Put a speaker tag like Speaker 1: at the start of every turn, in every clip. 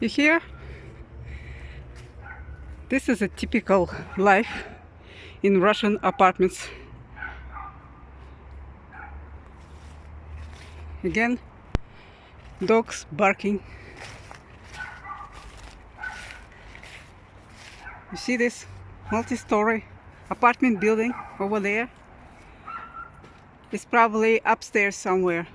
Speaker 1: You hear? This is a typical life in Russian apartments. Again, dogs barking. You see this multi-story apartment building over there? It's probably upstairs somewhere.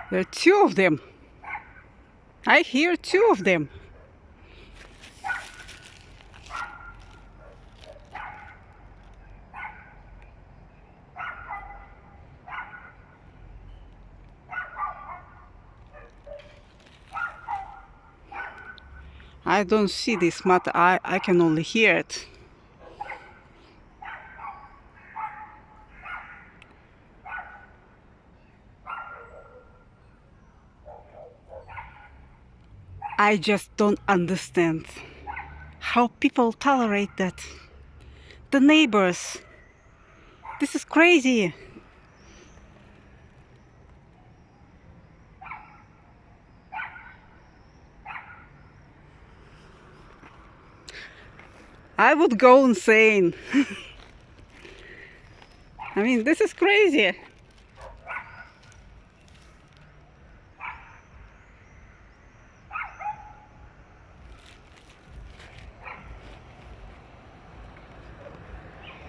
Speaker 1: There are two of them. I hear two of them. I don't see this, but I can only hear it. I just don't understand how people tolerate that. The neighbors. This is crazy. I would go insane. I mean, this is crazy.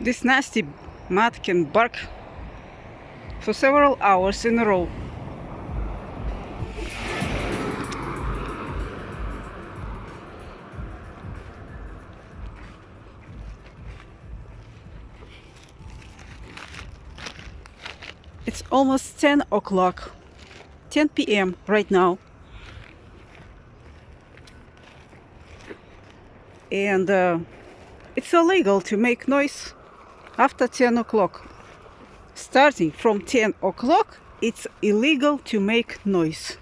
Speaker 1: This nasty mutt can bark for several hours in a row. It's almost 10 o'clock, 10 p.m. right now. And it's illegal to make noise after 10 o'clock. Starting from 10 o'clock, it's illegal to make noise.